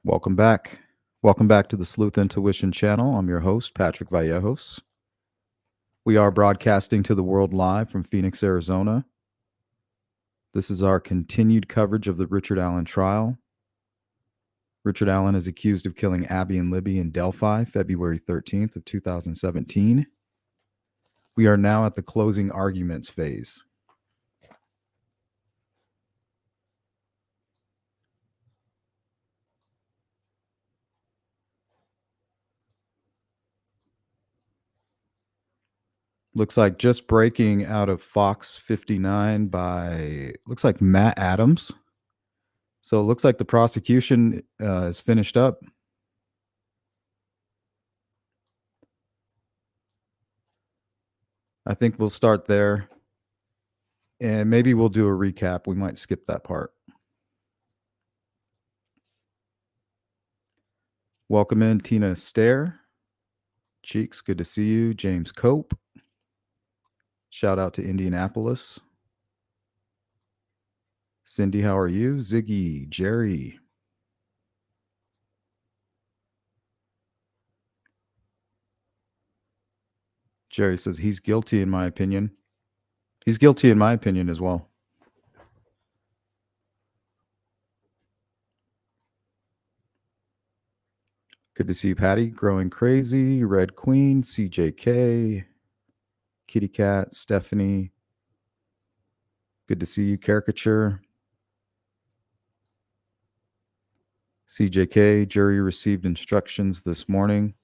Welcome back. Welcome back to the Sleuth Intuition channel. I'm your host, Patrick Vallejos. We are broadcasting to the world live from Phoenix, Arizona. This is our continued coverage of the Richard Allen trial. Richard Allen is accused of killing Abby and Libby in Delphi, February 13th of 2017. We are now at the closing arguments phase. Looks like just breaking out of Fox 59 by, looks like Matt Adams. So it looks like the prosecution is finished up. I think we'll start there. And maybe we'll do a recap. We might skip that part. Welcome in Tina Stair. Cheeks, good to see you. James Cope. Shout out to Indianapolis. Cindy, how are you? Ziggy, Jerry. Jerry says he's guilty in my opinion. He's guilty in my opinion as well. Good to see you, Patty. Growing Crazy, Red Queen, CJK, Kitty Cat, Stephanie. Good to see you, Caricature. CJK, jury received instructions this morning.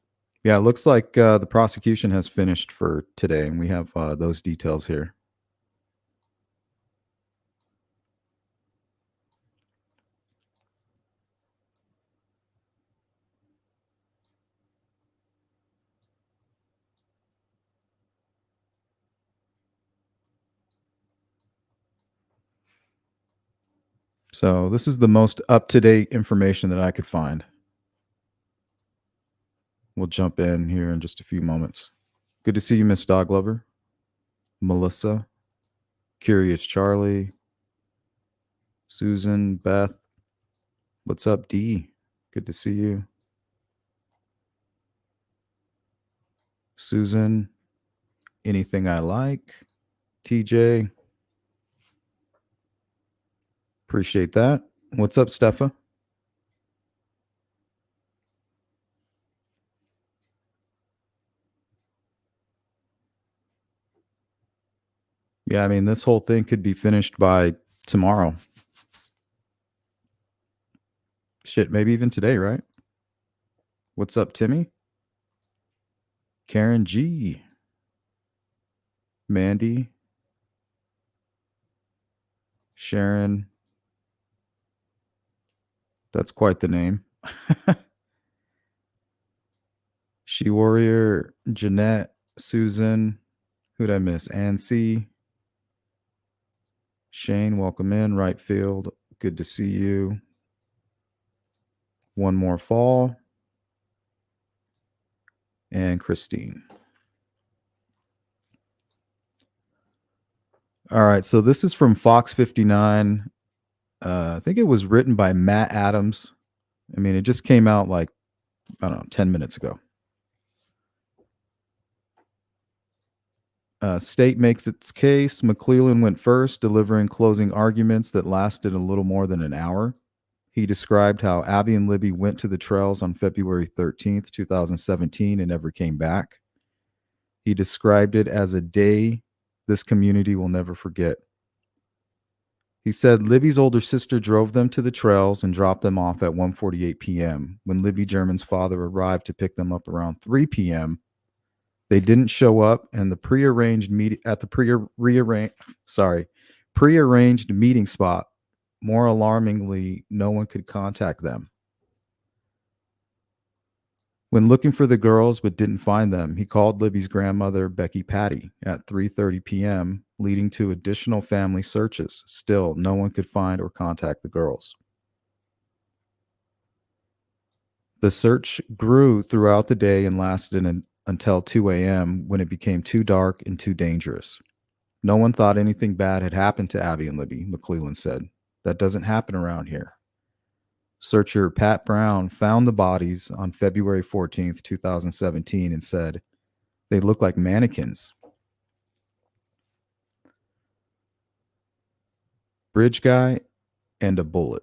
Yeah, it looks like the prosecution has finished for today, and we have those details here. So this is the most up-to-date information that I could find. We'll jump in here in just a few moments. Good to see you, Miss Dog Lover. Melissa, Curious Charlie, Susan, Beth. What's up, D? Good to see you. Susan, Anything I Like. TJ, appreciate that. What's up, Steffa? Yeah, I mean, this whole thing could be finished by tomorrow. Shit, maybe even today, right? What's up, Timmy? Karen G. Mandy. Sharon. That's quite the name. She Warrior, Jeanette, Susan. Who'd I miss? Ancy. Shane, welcome in. Right field. Good to see you. One More Fall. And Christine. All right, so this is from Fox 59. I think it was written by Matt Adams. I mean, it just came out like, I don't know, 10 minutes ago. State makes its case. McClellan went first, delivering closing arguments that lasted a little more than an hour. He described how Abby and Libby went to the trails on February 13th, 2017, and never came back. He described it as a day this community will never forget. He said Libby's older sister drove them to the trails and dropped them off at 1:48 p.m. When Libby German's father arrived to pick them up around 3 p.m., they didn't show up, and the prearranged meeting spot. More alarmingly, no one could contact them. When looking for the girls but didn't find them, he called Libby's grandmother, Becky Patty, at 3:30 p.m., leading to additional family searches. Still, no one could find or contact the girls. The search grew throughout the day and lasted until 2 a.m. when it became too dark and too dangerous. No one thought anything bad had happened to Abby and Libby, McClellan said. That doesn't happen around here. Searcher Pat Brown found the bodies on February 14th, 2017, and said they look like mannequins. Bridge guy and a bullet.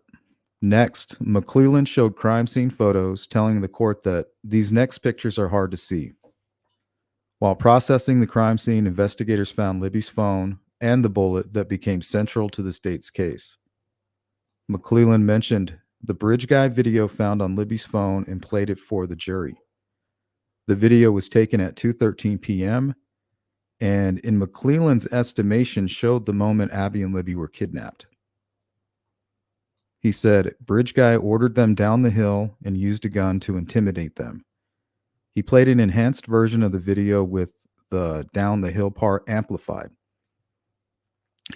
Next, McClellan showed crime scene photos, telling the court that these next pictures are hard to see. While processing the crime scene, investigators found Libby's phone and the bullet that became central to the state's case. McClellan mentioned the bridge guy video found on Libby's phone and played it for the jury. The video was taken at 2:13 p.m. and in McClellan's estimation showed the moment Abby and Libby were kidnapped. He said bridge guy ordered them down the hill and used a gun to intimidate them. He played an enhanced version of the video with the down the hill part amplified.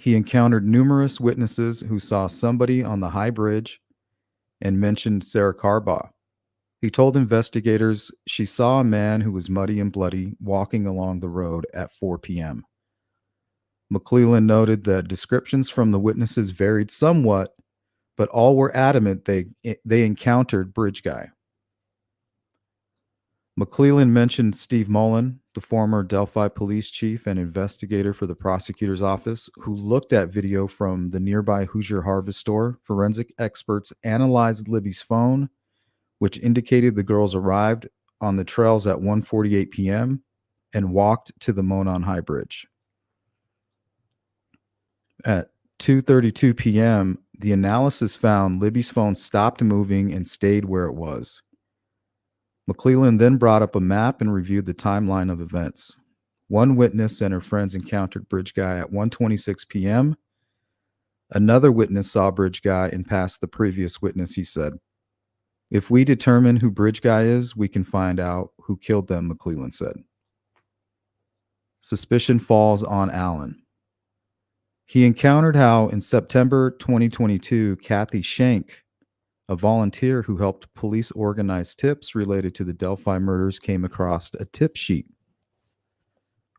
He encountered numerous witnesses who saw somebody on the high bridge and mentioned Sarah Carbaugh. He told investigators she saw a man who was muddy and bloody walking along the road at 4 p.m. McClellan noted that descriptions from the witnesses varied somewhat, but all were adamant they encountered bridge guy. McClellan mentioned Steve Mullen, the former Delphi police chief and investigator for the prosecutor's office, who looked at video from the nearby Hoosier Harvest store. Forensic experts analyzed Libby's phone, which indicated the girls arrived on the trails at 1:48 p.m. and walked to the Monon High Bridge. At 2:32 p.m., the analysis found Libby's phone stopped moving and stayed where it was. McClellan then brought up a map and reviewed the timeline of events. One witness and her friends encountered bridge guy at 1:26 p.m. Another witness saw bridge guy and passed the previous witness, he said. If we determine who bridge guy is, we can find out who killed them, McClellan said. Suspicion falls on Allen. He encountered how in September 2022, Kathy Schenk, a volunteer who helped police organize tips related to the Delphi murders, came across a tip sheet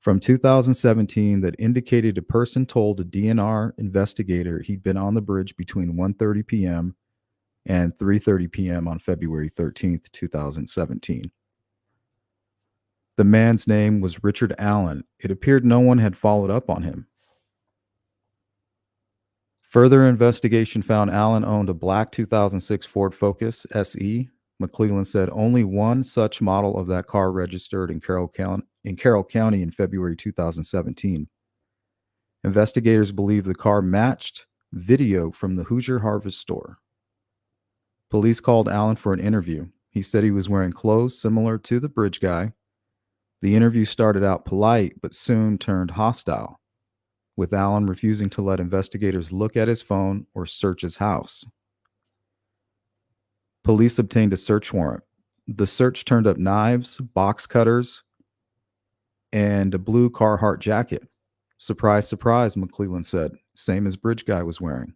from 2017 that indicated a person told a DNR investigator he'd been on the bridge between 1:30 p.m. and 3:30 p.m. on February 13th, 2017. The man's name was Richard Allen. It appeared no one had followed up on him. Further investigation found Allen owned a black 2006 Ford Focus SE. McClellan said only one such model of that car registered in Carroll County in February 2017. Investigators believe the car matched video from the Hoosier Harvest store. Police called Allen for an interview. He said he was wearing clothes similar to the bridge guy. The interview started out polite, but soon turned hostile, with Allen refusing to let investigators look at his phone or search his house. Police obtained a search warrant. The search turned up knives, box cutters, and a blue Carhartt jacket. Surprise, surprise, McClellan said, same as bridge guy was wearing.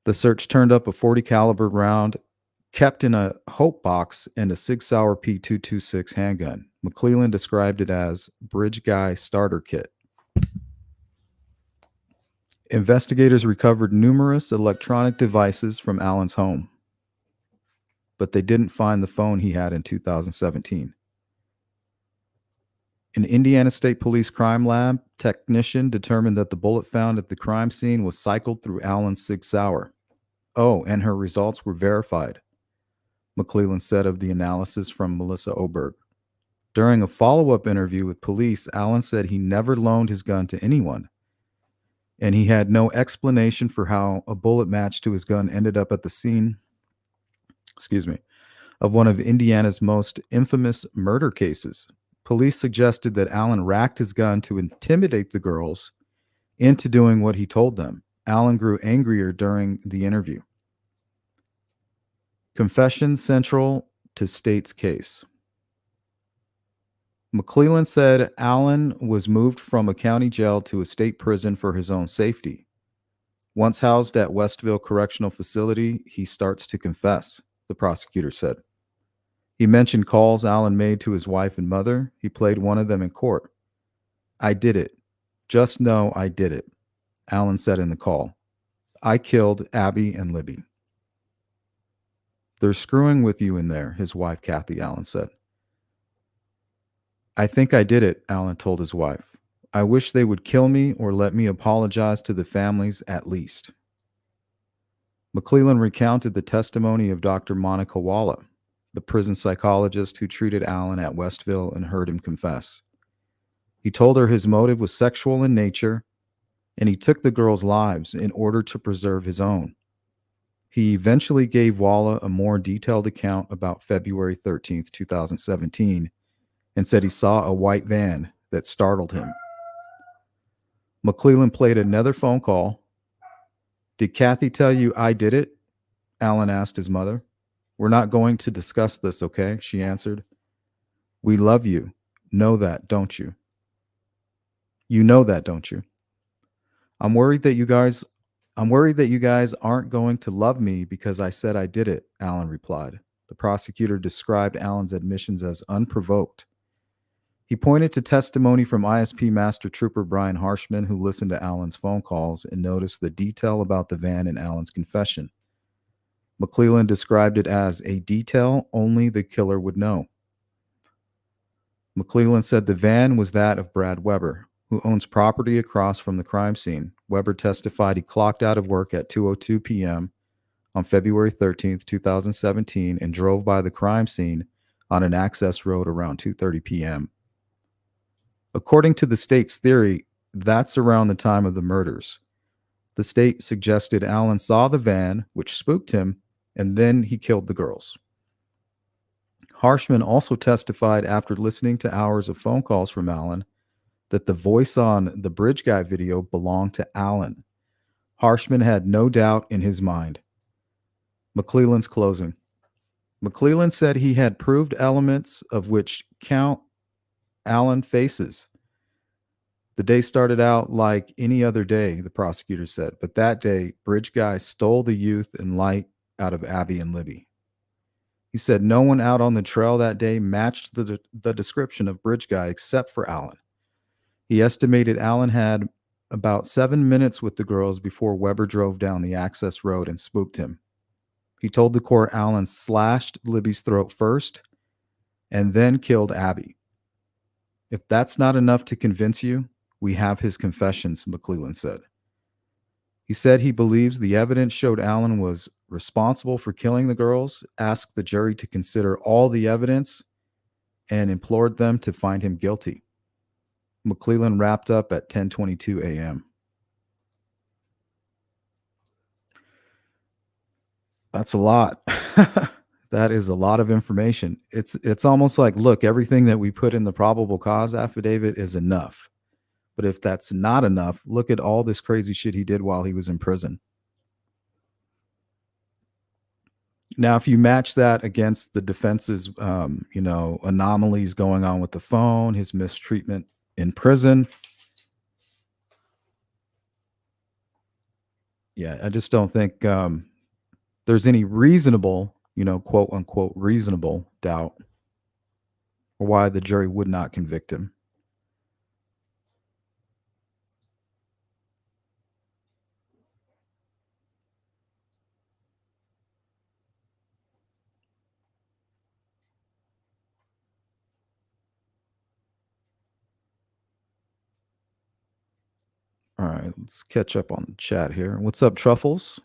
The search turned up a .40 caliber round kept in a Hope box and a Sig Sauer P226 handgun. McClellan described it as bridge guy starter kit. Investigators recovered numerous electronic devices from Allen's home, but they didn't find the phone he had in 2017. An Indiana State Police crime lab technician determined that the bullet found at the crime scene was cycled through Allen's Sig Sauer. Oh, and her results were verified, McClellan said of the analysis from Melissa Oberg. During a follow-up interview with police, Allen said he never loaned his gun to anyone, and he had no explanation for how a bullet matched to his gun ended up at the scene, of one of Indiana's most infamous murder cases. Police suggested that Allen racked his gun to intimidate the girls into doing what he told them. Allen grew angrier during the interview. Confession central to state's case. McClellan said Allen was moved from a county jail to a state prison for his own safety. Once housed at Westville Correctional Facility, he starts to confess, the prosecutor said. He mentioned calls Allen made to his wife and mother. He played one of them in court. I did it. Just know I did it, Allen said in the call. I killed Abby and Libby. They're screwing with you in there, his wife, Kathy Allen, said. I think I did it, Allen told his wife. I wish they would kill me or let me apologize to the families at least. McClellan recounted the testimony of Dr. Monica Walla, the prison psychologist who treated Allen at Westville and heard him confess. He told her his motive was sexual in nature, and he took the girls' lives in order to preserve his own. He eventually gave Walla a more detailed account about February 13th, 2017, and said he saw a white van that startled him. McClellan played another phone call. Did Kathy tell you I did it? Allen asked his mother. We're not going to discuss this, okay? She answered. We love you. Know that, don't you? You know that, don't you? I'm worried that you guys aren't going to love me because I said I did it, Allen replied. The prosecutor described Allen's admissions as unprovoked. He pointed to testimony from ISP Master Trooper Brian Harshman, who listened to Allen's phone calls and noticed the detail about the van in Allen's confession. McClellan described it as a detail only the killer would know. McClellan said the van was that of Brad Weber, who owns property across from the crime scene. Weber testified he clocked out of work at 2:02 p.m. on February 13th, 2017, and drove by the crime scene on an access road around 2:30 p.m. According to the state's theory, that's around the time of the murders. The state suggested Allen saw the van, which spooked him, and then he killed the girls. Harshman also testified after listening to hours of phone calls from Allen that the voice on the Bridge Guy video belonged to Allen. Harshman had no doubt in his mind. McClellan's closing. McClellan said he had proved elements of which count Allen faces. The day started out like any other day, the prosecutor said, but that day, Bridge Guy stole the youth and light out of Abby and Libby. He said no one out on the trail that day matched the description of Bridge Guy except for Allen. He estimated Allen had about 7 minutes with the girls before Weber drove down the access road and spooked him. He told the court Allen slashed Libby's throat first and then killed Abby. If that's not enough to convince you, we have his confessions, McClellan said. He said he believes the evidence showed Allen was responsible for killing the girls, asked the jury to consider all the evidence, and implored them to find him guilty. McClellan wrapped up at 10:22 a.m. That's a lot. That is a lot of information. It's almost like, look, everything that we put in the probable cause affidavit is enough. But if that's not enough, look at all this crazy shit he did while he was in prison. Now, if you match that against the defense's, anomalies going on with the phone, his mistreatment in prison, yeah, I just don't think there's any reasonable, quote unquote, reasonable doubt why the jury would not convict him. All right, let's catch up on the chat here. What's up, Truffles?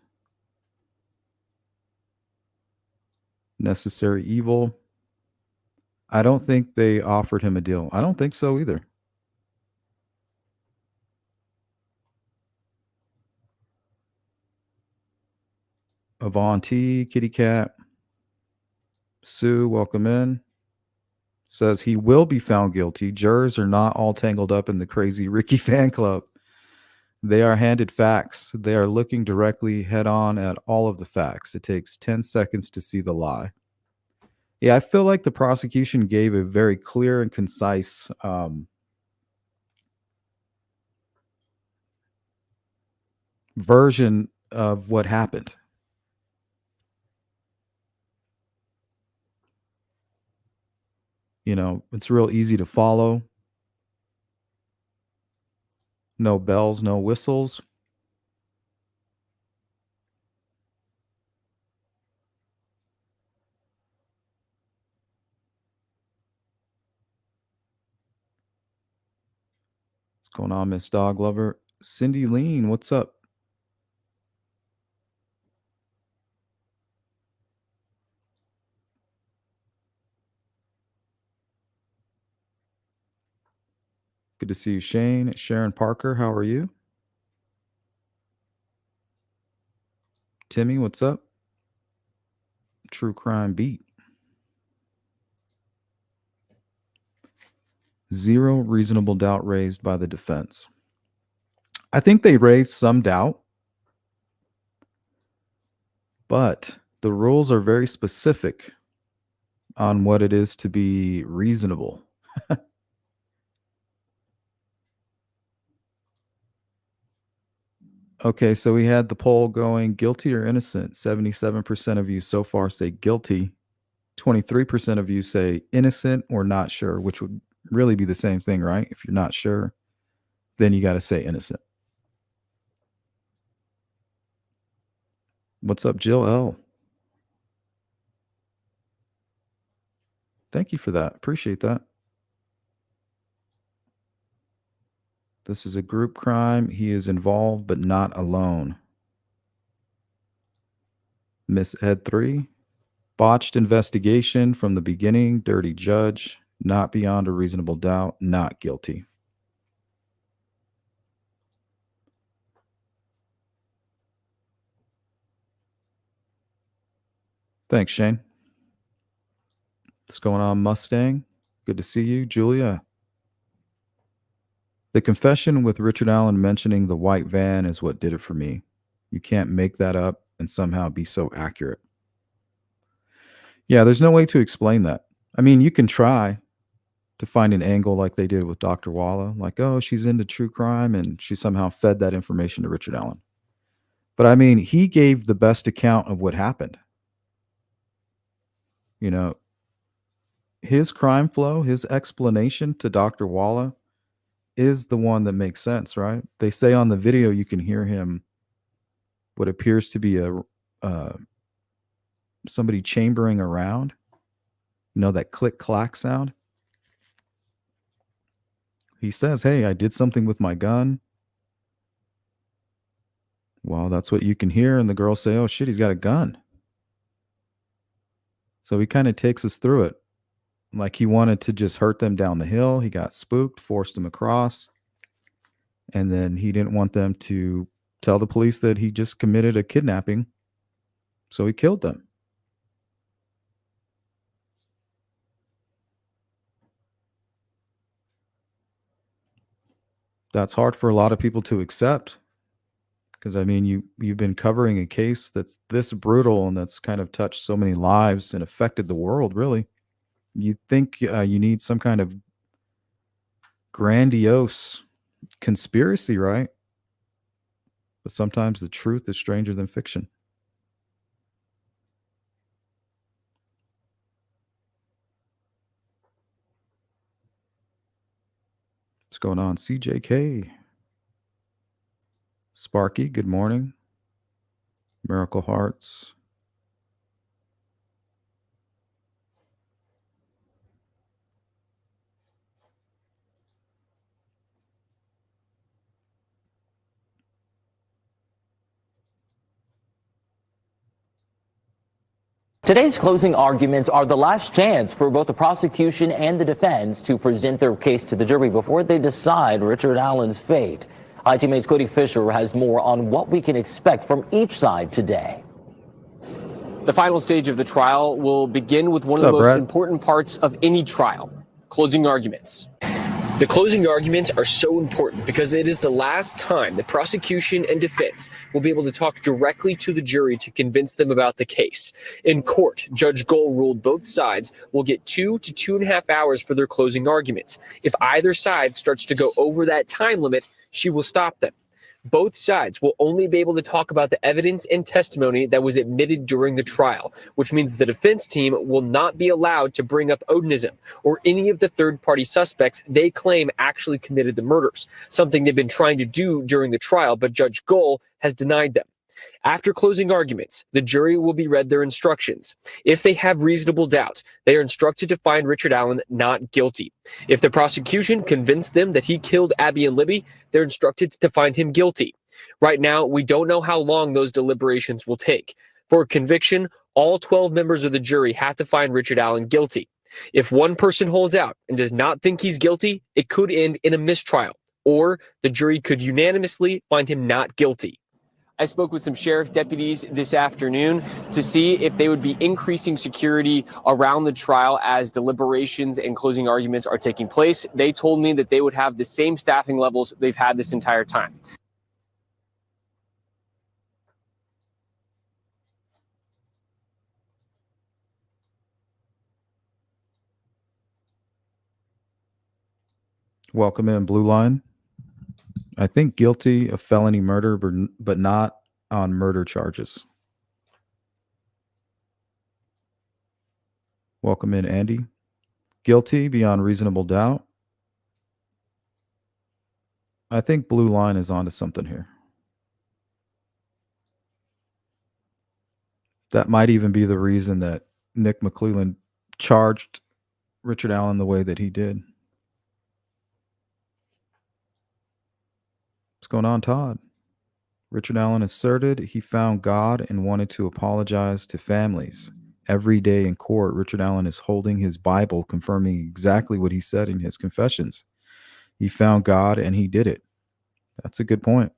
Necessary Evil. I don't think they offered him a deal. I don't think so either. Avanti, Kitty Cat. Sue, welcome in. Says he will be found guilty. Jurors are not all tangled up in the crazy Ricky fan club. They are handed facts. They are looking directly head on at all of the facts. It takes 10 seconds to see the lie. Yeah, I feel like the prosecution gave a very clear and concise version of what happened. It's real easy to follow. No bells, no whistles. What's going on, Miss Dog Lover? Cindy Lean, what's up? Good to see you, Shane. Sharon Parker, how are you? Timmy, what's up? True Crime Beat. Zero reasonable doubt raised by the defense. I think they raised some doubt, but the rules are very specific on what it is to be reasonable. Okay, so we had the poll going guilty or innocent. 77% of you so far say guilty. 23% of you say innocent or not sure, which would really be the same thing, right? If you're not sure, then you got to say innocent. What's up, Jill L? Thank you for that. Appreciate that. This is a group crime. He is involved, but not alone. Miss Ed 3. Botched investigation from the beginning. Dirty judge. Not beyond a reasonable doubt. Not guilty. Thanks, Shane. What's going on, Mustang? Good to see you. Julia. The confession with Richard Allen mentioning the white van is what did it for me. You can't make that up and somehow be so accurate. Yeah, there's no way to explain that. I mean, you can try to find an angle like they did with Dr. Walla, like, oh, she's into true crime and she somehow fed that information to Richard Allen. But I mean, he gave the best account of what happened. You know, his crime flow, his explanation to Dr. Walla is the one that makes sense, right? They say on the video you can hear him what appears to be a somebody chambering around. You know, that click clack sound. He says, hey, I did something with my gun. Well, that's what you can hear. And the girls say, oh shit, he's got a gun. So he kind of takes us through it. Like he wanted to just hurt them down the hill. He got spooked, forced them across. And then he didn't want them to tell the police that he just committed a kidnapping. So he killed them. That's hard for a lot of people to accept. Because, I mean, you've been covering a case that's this brutal and that's kind of touched so many lives and affected the world, really. You think you need some kind of grandiose conspiracy, right? But sometimes the truth is stranger than fiction. What's going on, CJK? Sparky, good morning. Miracle Hearts. Today's closing arguments are the last chance for both the prosecution and the defense to present their case to the jury before they decide Richard Allen's fate. Hi, teammates. Cody Fisher has more on what we can expect from each side today. The final stage of the trial will begin with one of the most important parts of any trial, closing arguments. The closing arguments are so important because it is the last time the prosecution and defense will be able to talk directly to the jury to convince them about the case. In court, Judge Gohl ruled both sides will get 2 to 2.5 hours for their closing arguments. If either side starts to go over that time limit, she will stop them. Both sides will only be able to talk about the evidence and testimony that was admitted during the trial, which means the defense team will not be allowed to bring up Odinism or any of the third-party suspects they claim actually committed the murders, something they've been trying to do during the trial, but Judge Gohl has denied them. After closing arguments, the jury will be read their instructions. If they have reasonable doubt, they are instructed to find Richard Allen not guilty. If the prosecution convinced them that he killed Abby and Libby, they're instructed to find him guilty. Right now, we don't know how long those deliberations will take. For conviction, all 12 members of the jury have to find Richard Allen guilty. If one person holds out and does not think he's guilty, it could end in a mistrial, or the jury could unanimously find him not guilty. I spoke with some sheriff deputies this afternoon to see if they would be increasing security around the trial as deliberations and closing arguments are taking place. They told me that they would have the same staffing levels they've had this entire time. Welcome in, Blue Line. I think guilty of felony murder, but not on murder charges. Welcome in, Andy. Guilty beyond reasonable doubt. I think Blue Line is onto something here. That might even be the reason that Nick McClellan charged Richard Allen the way that he did. What's going on, Todd? Richard Allen asserted he found God and wanted to apologize to families. Every day in court, Richard Allen is holding his Bible, confirming exactly what he said in his confessions. He found God and he did it. That's a good point.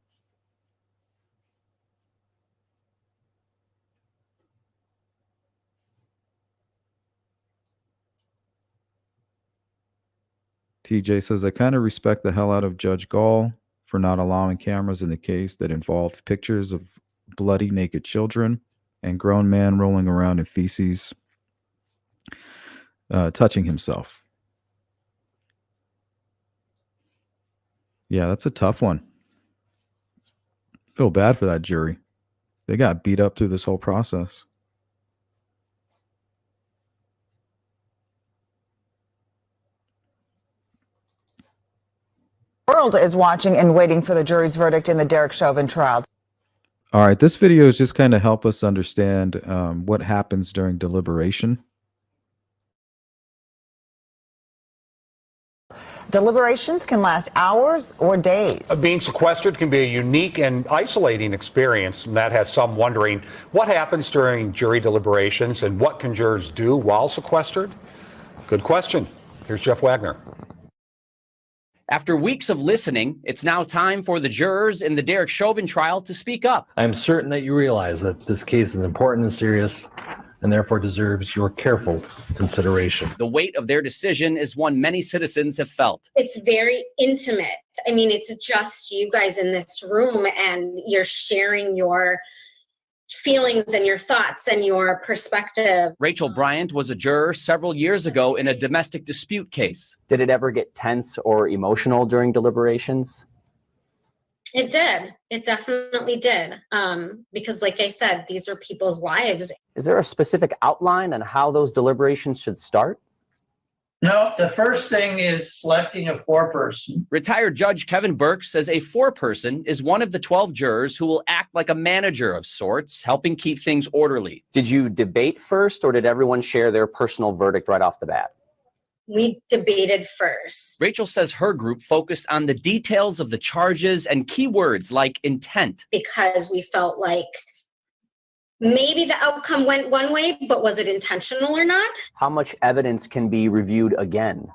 TJ says, I kind of respect the hell out of Judge Gall for not allowing cameras in the case that involved pictures of bloody naked children and grown man rolling around in feces, touching himself. Yeah, that's a tough one. Feel bad for that jury. They got beat up through this whole process. World is watching and waiting for the jury's verdict in the Derek Chauvin trial. All right, this video is just kind of help us understand what happens during deliberation. Deliberations can last hours or days. Being sequestered can be a unique and isolating experience, and that has some wondering what happens during jury deliberations and what can jurors do while sequestered? Good question. Here's Jeff Wagner. After weeks of listening, it's now time for the jurors in the Derek Chauvin trial to speak up. I am certain that you realize that this case is important and serious and therefore deserves your careful consideration. The weight of their decision is one many citizens have felt. It's very intimate. I mean, it's just you guys in this room and you're sharing your feelings and your thoughts and your perspective. Rachel Bryant was a juror several years ago in a domestic dispute case. Did it ever get tense or emotional during deliberations? It did. It definitely did. Because like I said, these are people's lives. Is there a specific outline on how those deliberations should start? No, the first thing is selecting a foreperson. Retired Judge Kevin Burke says a foreperson is one of the 12 jurors who will act like a manager of sorts, helping keep things orderly. Did you debate first, or did everyone share their personal verdict right off the bat? We debated first. Rachel says her group focused on the details of the charges and keywords like intent. Because we felt like maybe the outcome went one way, but was it intentional or not? How much evidence can be reviewed again?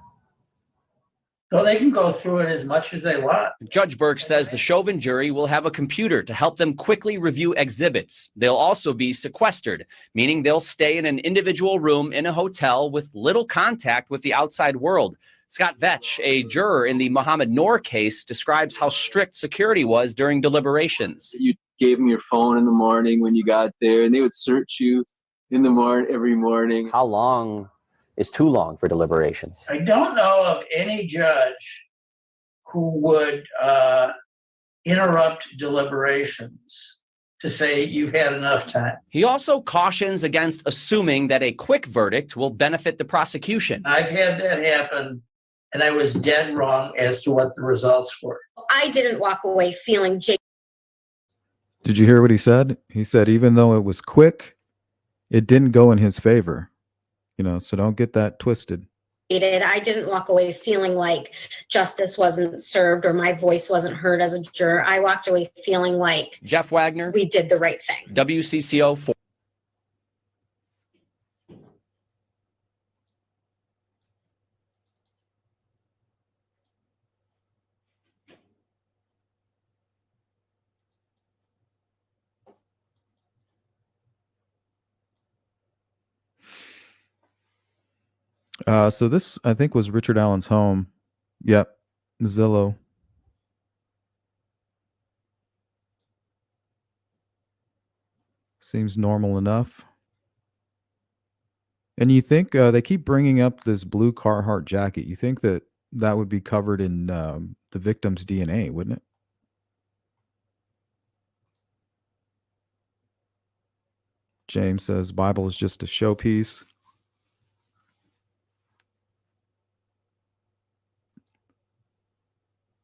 Well, they can go through it as much as they want. Judge Burke says the Chauvin jury will have a computer to help them quickly review exhibits. They'll also be sequestered, meaning they'll stay in an individual room in a hotel with little contact with the outside world. Scott Vetch, a juror in the Mohammed Noor case, describes how strict security was during deliberations. You gave them your phone in the morning when you got there, and they would search you in the morning every morning. How long is too long for deliberations? I don't know of any judge who would interrupt deliberations to say you've had enough time. He also cautions against assuming that a quick verdict will benefit the prosecution. I've had that happen, and I was dead wrong as to what the results were. I didn't walk away feeling Did you hear what he said? He said, even though it was quick, it didn't go in his favor. So don't get that twisted. I didn't walk away feeling like justice wasn't served or my voice wasn't heard as a juror. I walked away feeling like Jeff Wagner, we did the right thing. WCCO 4. So this, I think, was Richard Allen's home. Yep. Zillow. Seems normal enough. And you think they keep bringing up this blue Carhartt jacket. You think that would be covered in the victim's DNA, wouldn't it? James says Bible is just a showpiece.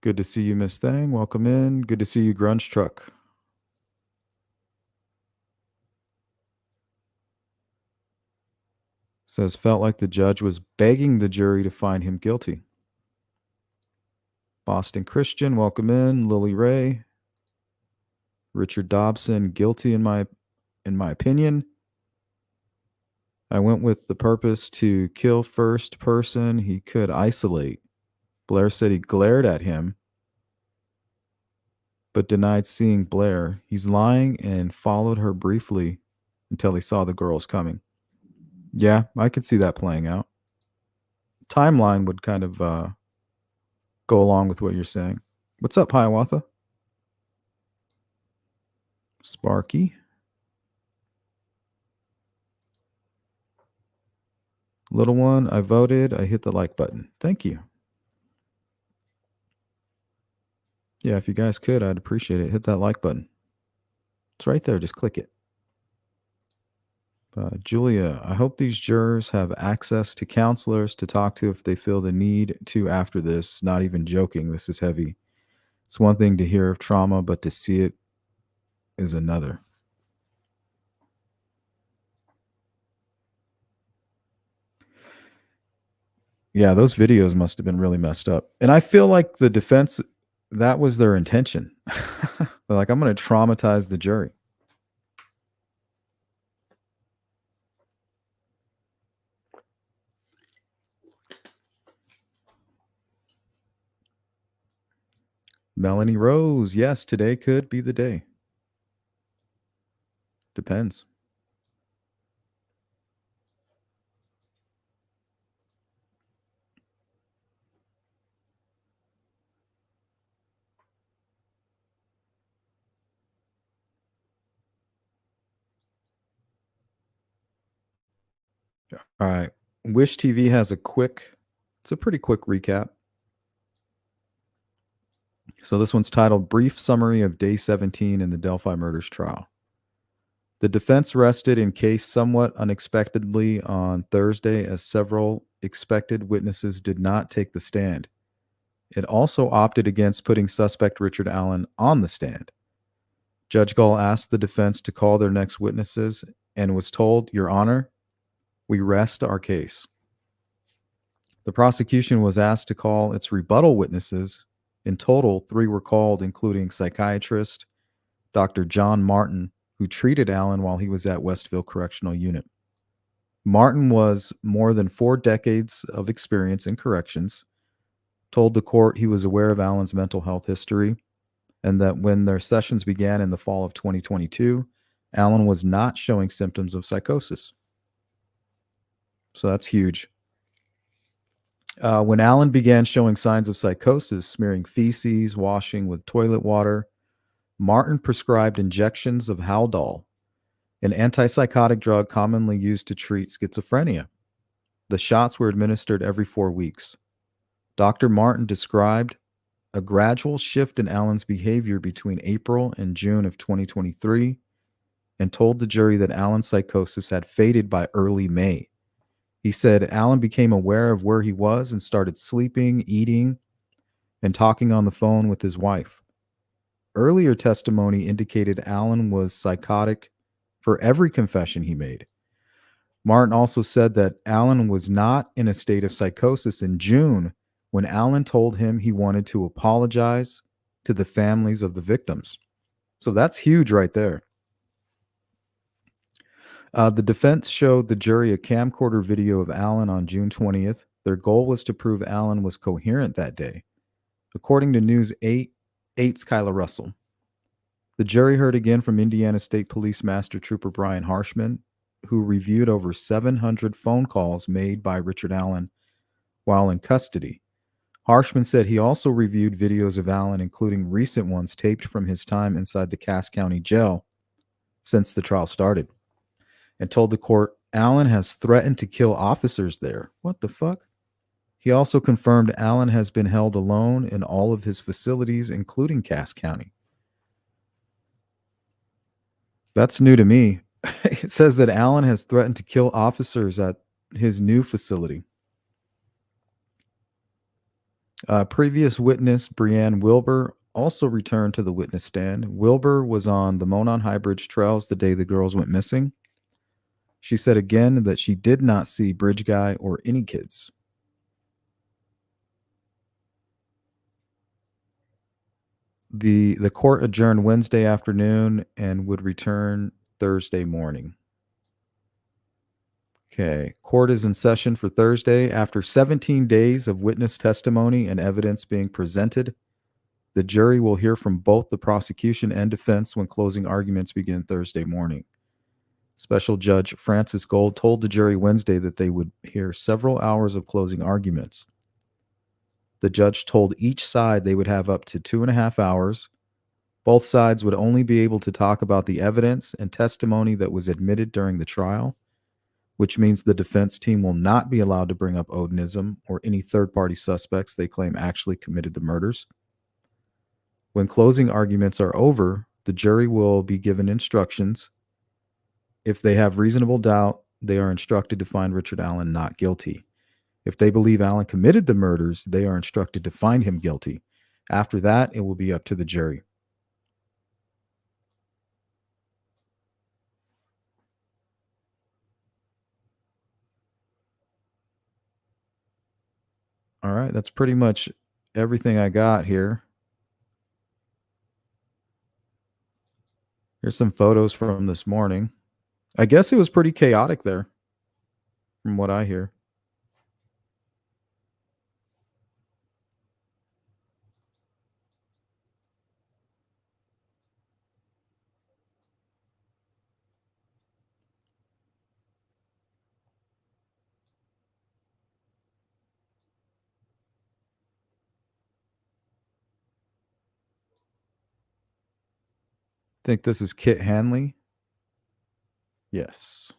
Good to see you, Miss Thang. Welcome in. Good to see you, Grunge Truck. Says felt like the judge was begging the jury to find him guilty. Boston Christian, welcome in. Lily Ray. Richard Dobson, guilty in my opinion. I went with the purpose to kill first person he could isolate. Blair said he glared at him, but denied seeing Blair. He's lying and followed her briefly until he saw the girls coming. Yeah, I could see that playing out. Timeline would kind of go along with what you're saying. What's up, Hiawatha? Sparky. Little one, I voted. I hit the like button. Thank you. Yeah, if you guys could, I'd appreciate it. Hit that like button. It's right there. Just click it. Julia, I hope these jurors have access to counselors to talk to if they feel the need to after this. Not even joking. This is heavy. It's one thing to hear of trauma, but to see it is another. Yeah, those videos must have been really messed up. And I feel like the defense, that was their intention. They're like, I'm going to traumatize the jury. Melanie Rose, yes, today could be the day. Depends. All right. Wish TV has it's a pretty quick recap. So this one's titled Brief Summary of Day 17 in the Delphi Murders Trial. The defense rested in case somewhat unexpectedly on Thursday as several expected witnesses did not take the stand. It also opted against putting suspect Richard Allen on the stand. Judge Gall asked the defense to call their next witnesses and was told, Your Honor, we rest our case. The prosecution was asked to call its rebuttal witnesses. In total, 3 were called, including psychiatrist Dr. John Martin, who treated Allen while he was at Westville Correctional Unit. Martin was more than 4 decades of experience in corrections, told the court he was aware of Allen's mental health history, and that when their sessions began in the fall of 2022, Allen was not showing symptoms of psychosis. So that's huge. When Allen began showing signs of psychosis, smearing feces, washing with toilet water, Martin prescribed injections of Haldol, an antipsychotic drug commonly used to treat schizophrenia. The shots were administered every 4 weeks. Dr. Martin described a gradual shift in Allen's behavior between April and June of 2023 and told the jury that Allen's psychosis had faded by early May. He said Allen became aware of where he was and started sleeping, eating, and talking on the phone with his wife. earlier testimony indicated Allen was psychotic for every confession he made. Martin also said that Allen was not in a state of psychosis in June when Allen told him he wanted to apologize to the families of the victims. So that's huge right there. The defense showed the jury a camcorder video of Allen on June 20th. Their goal was to prove Allen was coherent that day. According to News 8's Kyla Russell, the jury heard again from Indiana State Police Master Trooper Brian Harshman, who reviewed over 700 phone calls made by Richard Allen while in custody. Harshman said he also reviewed videos of Allen, including recent ones taped from his time inside the Cass County Jail since the trial started, and told the court Allen has threatened to kill officers there. What the fuck? He also confirmed Allen has been held alone in all of his facilities, including Cass County. That's new to me. It says that Allen has threatened to kill officers at his new facility. Previous witness Brianne Wilbur also returned to the witness stand. Wilbur was on the Monon High Bridge trails the day the girls went missing. She said again that she did not see Bridge Guy or any kids. The court adjourned Wednesday afternoon and would return Thursday morning. Okay, court is in session for Thursday. After 17 days of witness testimony and evidence being presented, the jury will hear from both the prosecution and defense when closing arguments begin Thursday morning. Special Judge Francis Gold told the jury Wednesday that they would hear several hours of closing arguments. The judge told each side they would have up to 2.5 hours. Both sides would only be able to talk about the evidence and testimony that was admitted during the trial, which means the defense team will not be allowed to bring up Odinism or any third-party suspects they claim actually committed the murders. When closing arguments are over, the jury will be given instructions. If they have reasonable doubt, they are instructed to find Richard Allen not guilty. If they believe Allen committed the murders, they are instructed to find him guilty. After that, it will be up to the jury. All right, that's pretty much everything I got here. Here's some photos from this morning. I guess it was pretty chaotic there, from what I hear. Think this is Kit Hanley? Yes.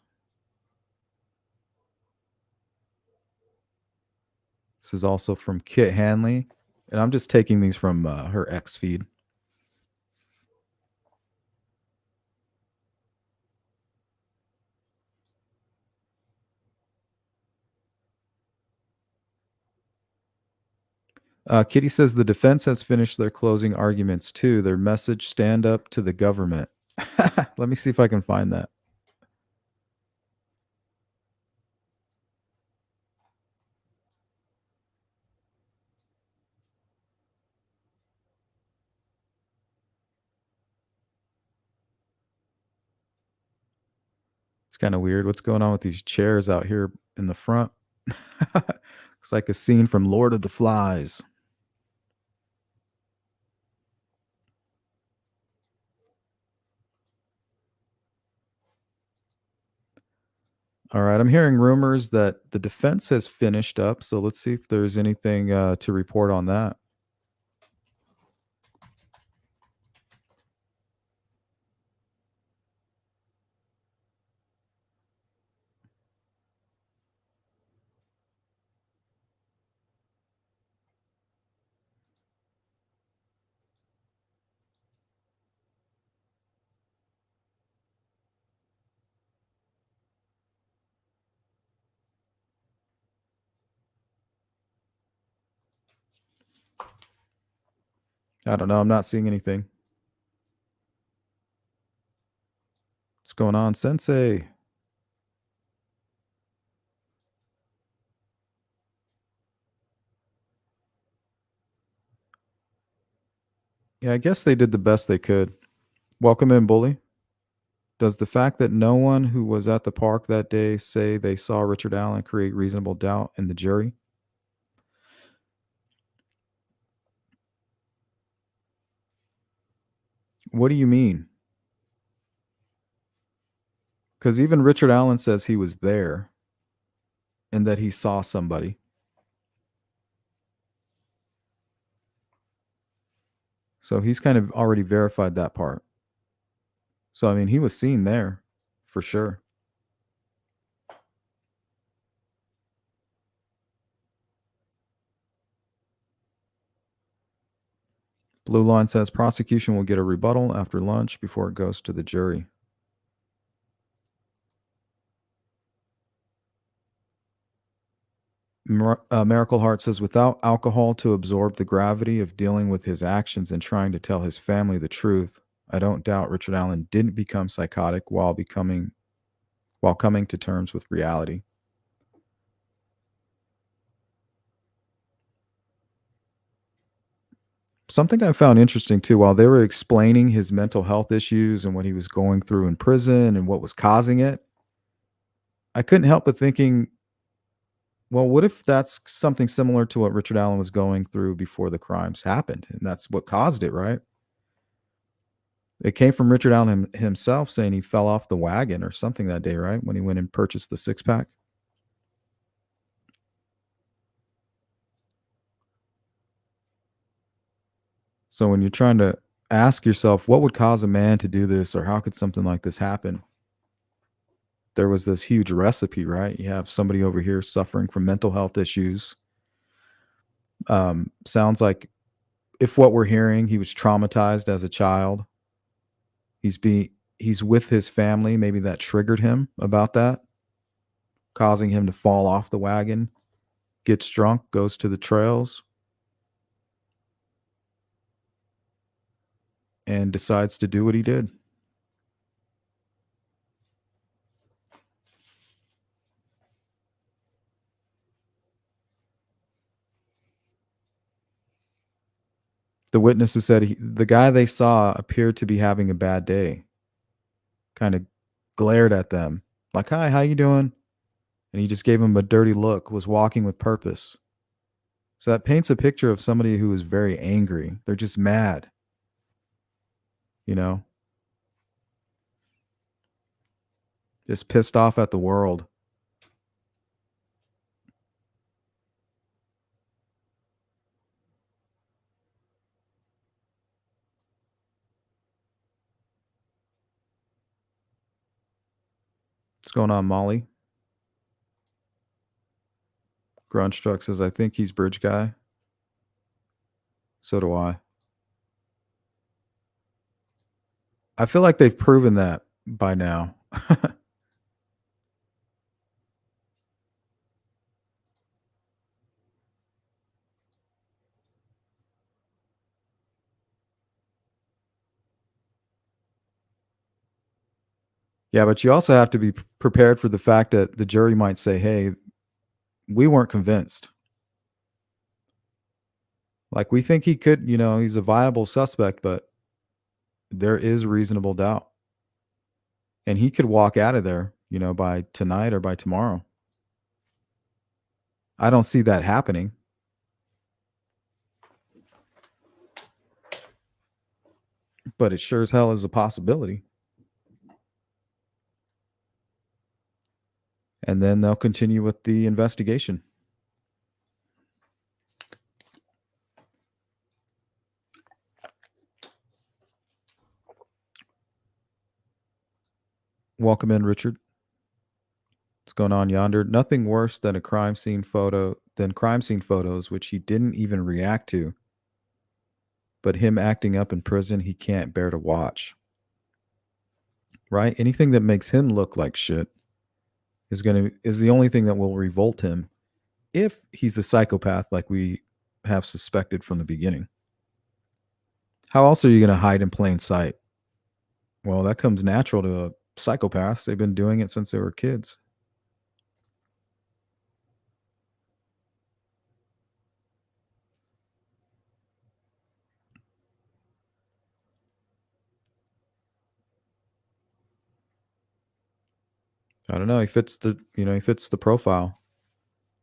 This is also from Kit Hanley, and I'm just taking these from her X feed. Kitty says the defense has finished their closing arguments too. Their message, stand up to the government. Let me see if I can find that. It's kind of weird. What's going on with these chairs out here in the front? Looks like a scene from Lord of the Flies. All right, I'm hearing rumors that the defense has finished up, so let's see if there's anything to report on that. I don't know. I'm not seeing anything. going on, Sensei? Yeah, I guess they did the best they could. Welcome in, Bully. Does the fact that no one who was at the park that day say they saw Richard Allen create reasonable doubt in the jury? What do you mean? Because even Richard Allen says he was there and that he saw somebody. So he's kind of already verified that part. So, I mean, he was seen there for sure. Blue Line says prosecution will get a rebuttal after lunch before it goes to the jury. Miracle Heart says, without alcohol to absorb the gravity of dealing with his actions and trying to tell his family the truth, I don't doubt Richard Allen didn't become psychotic while coming to terms with reality. Something I found interesting too, while they were explaining his mental health issues and what he was going through in prison and what was causing it, I couldn't help but thinking, well, what if that's something similar to what Richard Allen was going through before the crimes happened? And that's what caused it, right? It came from Richard Allen himself saying he fell off the wagon or something that day, right? When he went and purchased the 6-pack. So when you're trying to ask yourself, what would cause a man to do this, or how could something like this happen? There was this huge recipe, right? You have somebody over here suffering from mental health issues. Sounds like, if what we're hearing, he was traumatized as a child. He's with his family. Maybe that triggered him about that, causing him to fall off the wagon, gets drunk, goes to the trails, and decides to do what he did. The witnesses said the guy they saw appeared to be having a bad day, kind of glared at them like, hi, how you doing? And he just gave him a dirty look, was walking with purpose. So that paints a picture of somebody who is very angry. They're just mad, you know, just pissed off at the world. What's going on, Molly? Grunge Truck says, I think he's bridge guy. So do I. I feel like they've proven that by now. Yeah, but you also have to be prepared for the fact that the jury might say, hey, we weren't convinced. Like, we think he could, he's a viable suspect, but there is reasonable doubt. And he could walk out of there, by tonight or by tomorrow. I don't see that happening. But it sure as hell is a possibility. And then they'll continue with the investigation. Welcome in, Richard. What's going on yonder? Nothing worse than crime scene photos, which he didn't even react to. But him acting up in prison, he can't bear to watch. Right? Anything that makes him look like shit is the only thing that will revolt him, if he's a psychopath like we have suspected from the beginning. How else are you going to hide in plain sight? Well, that comes natural to psychopaths. They've been doing it since they were kids. I don't know. He fits the profile,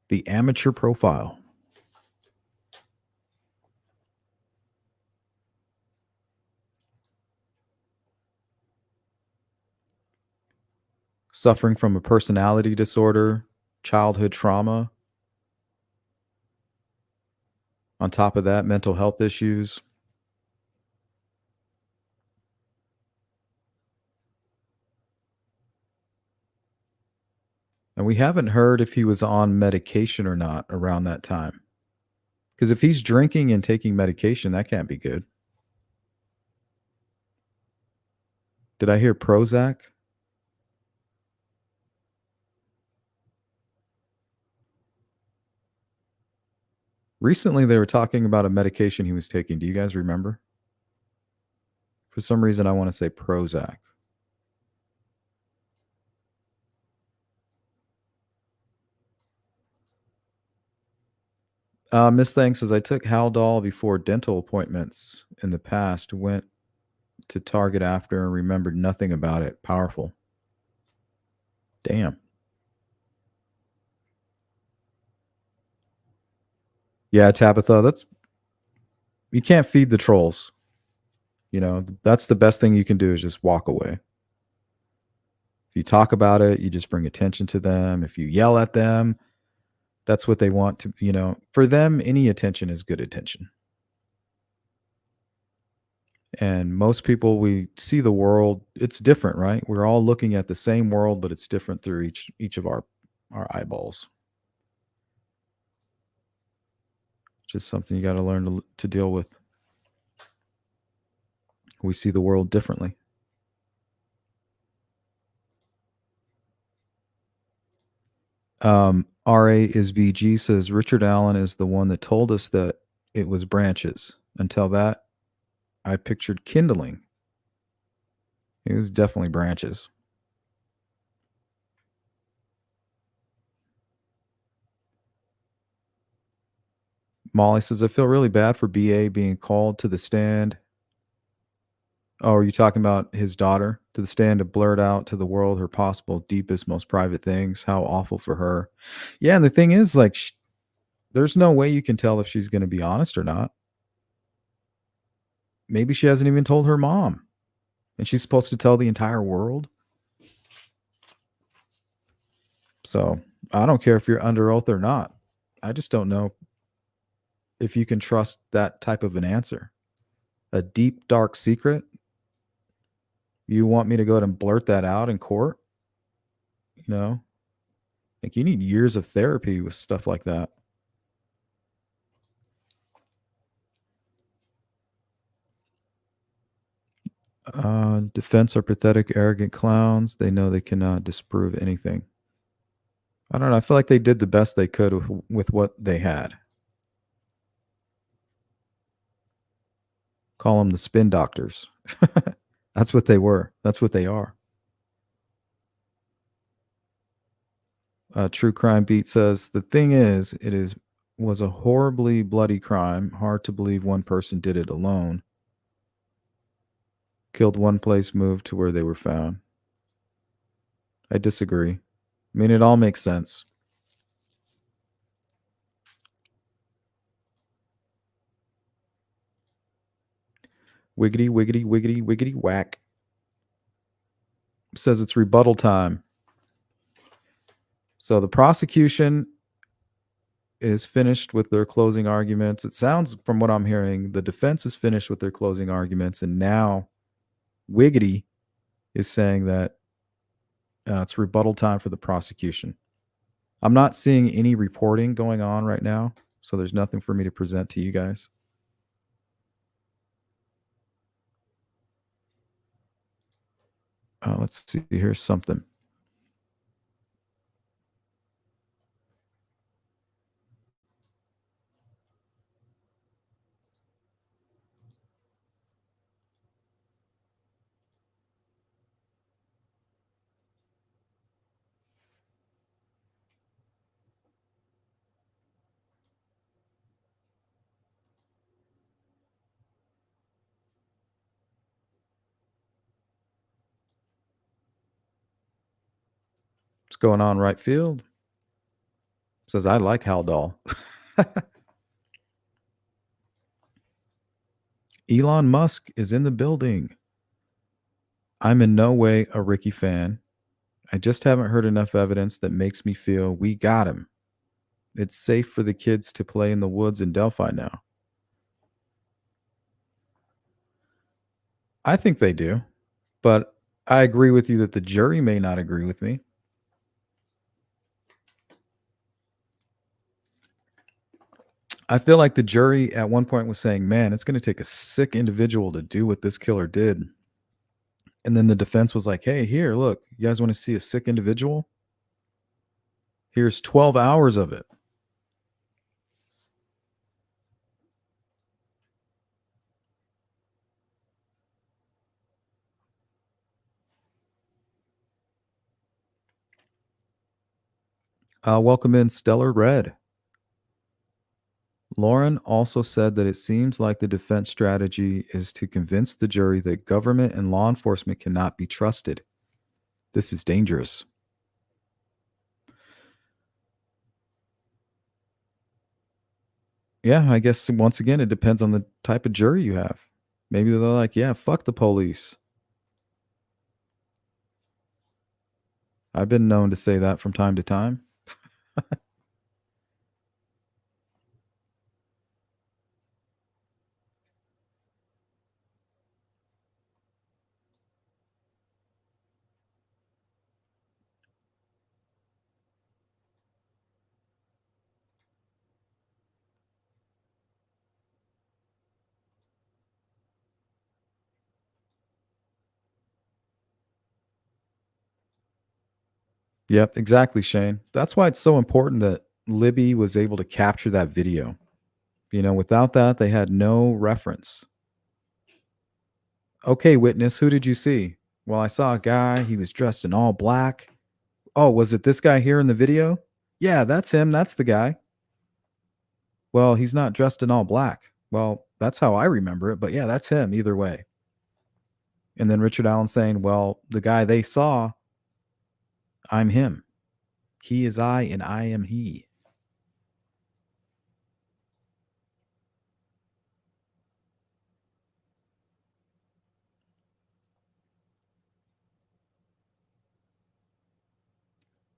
the amateur profile. Suffering from a personality disorder, childhood trauma. On top of that, mental health issues. And we haven't heard if he was on medication or not around that time. Because if he's drinking and taking medication, that can't be good. Did I hear Prozac? Recently, they were talking about a medication he was taking. Do you guys remember? For some reason, I want to say Prozac. Miss Thang says, I took Haldol before dental appointments in the past, went to Target after and remembered nothing about it. Powerful. Damn. Yeah, Tabitha, you can't feed the trolls. That's the best thing you can do is just walk away. If you talk about it, you just bring attention to them. If you yell at them, that's what they want to, for them, any attention is good attention. And most people, we see the world, it's different, right? We're all looking at the same world, but it's different through each of our eyeballs. Just something you got to learn to deal with. We see the world differently. RA is BG says Richard Allen is the one that told us that it was branches. Until that, I pictured kindling. It was definitely branches. Molly says, I feel really bad for BA being called to the stand. Oh, are you talking about his daughter? To the stand to blurt out to the world her possible deepest, most private things. How awful for her. Yeah, and the thing is, like, there's no way you can tell if she's going to be honest or not. Maybe she hasn't even told her mom. And she's supposed to tell the entire world. So I don't care if you're under oath or not. I just don't know if you can trust that type of an answer. A deep, dark secret? You want me to go ahead and blurt that out in court? Like, you need years of therapy with stuff like that. Defense are pathetic, arrogant clowns. They know they cannot disprove anything. I don't know. I feel like they did the best they could with what they had. Call them the spin doctors. That's what they were. That's what they are. True Crime Beat says, the thing is, was a horribly bloody crime. Hard to believe one person did it alone. Killed one place, moved to where they were found. I disagree. I mean, it all makes sense. Wiggity, wiggity, wiggity, wiggity, whack. Says it's rebuttal time. So the prosecution is finished with their closing arguments. It sounds, from what I'm hearing, the defense is finished with their closing arguments. And now Wiggity is saying that it's rebuttal time for the prosecution. I'm not seeing any reporting going on right now, so there's nothing for me to present to you guys. Let's see. Here's something. going on, right field? Says, I like Haldol. Elon Musk is in the building. I'm in no way a Ricky fan. I just haven't heard enough evidence that makes me feel we got him. It's safe for the kids to play in the woods in Delphi now. I think they do, but I agree with you that the jury may not agree with me. I feel like the jury at one point was saying, man, it's going to take a sick individual to do what this killer did. And then the defense was like, hey, here, look, you guys want to see a sick individual? Here's 12 hours of it. Welcome in, Stellar Red. Lauren also said that it seems like the defense strategy is to convince the jury that government and law enforcement cannot be trusted. This is dangerous. Yeah, I guess once again, it depends on the type of jury you have. Maybe they're like, yeah, fuck the police. I've been known to say that from time to time. Yep, exactly, Shane. That's why it's so important that Libby was able to capture that video. You know, without that, they had no reference. Okay, witness, who did you see? Well, I saw a guy. He was dressed in all black. Oh, was it this guy here in the video? Yeah, that's him. That's the guy. Well, he's not dressed in all black. Well, that's how I remember it. But yeah, that's him either way. And then Richard Allen saying, well, the guy they saw, I'm him. He is I and I am he.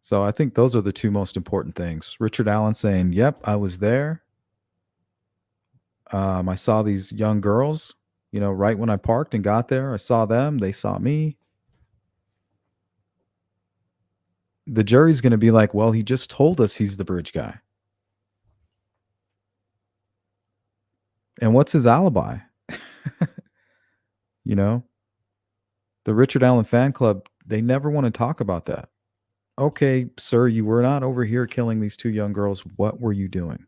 So I think those are the two most important things. Richard Allen saying, yep, I was there. I saw these young girls, you know, right when I parked and got there. I saw them. They saw me. The jury's going to be like, well, he just told us he's the bridge guy. And what's his alibi? You know, the Richard Allen fan club, they never want to talk about that. Okay, sir, you were not over here killing these two young girls. What were you doing?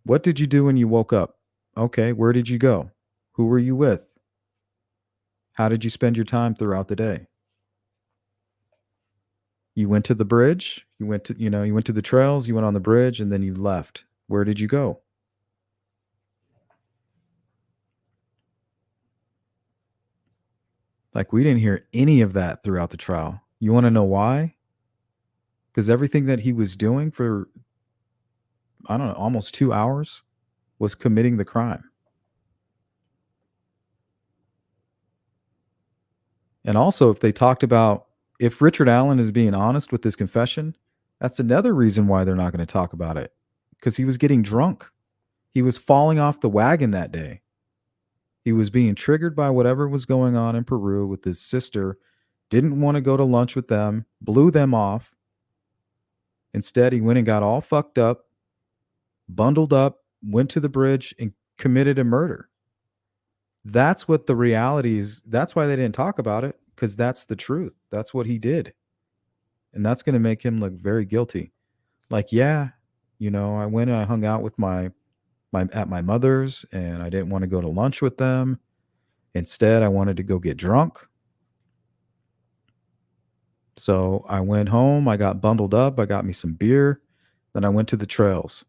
What did you do when you woke up? Okay, where did you go? Who were you with? How did you spend your time throughout the day? You went to the bridge, you went to the trails, you went on the bridge, and then you left. Where did you go? Like, we didn't hear any of that throughout the trial. You want to know why? Because everything that he was doing for, I don't know, almost 2 hours was committing the crime. And also, if they talked about, if Richard Allen is being honest with his confession, that's another reason why they're not going to talk about it. Because he was getting drunk. He was falling off the wagon that day. He was being triggered by whatever was going on in Peru with his sister, didn't want to go to lunch with them, blew them off. Instead, he went and got all fucked up, bundled up, went to the bridge, and committed a murder. That's what the reality is. That's why they didn't talk about it, because that's the truth. That's what he did. And that's going to make him look very guilty. Like, yeah, you know, I went and I hung out with my at my mother's, and I didn't want to go to lunch with them. Instead, I wanted to go get drunk. So I went home, I got bundled up, I got me some beer, then I went to the trails.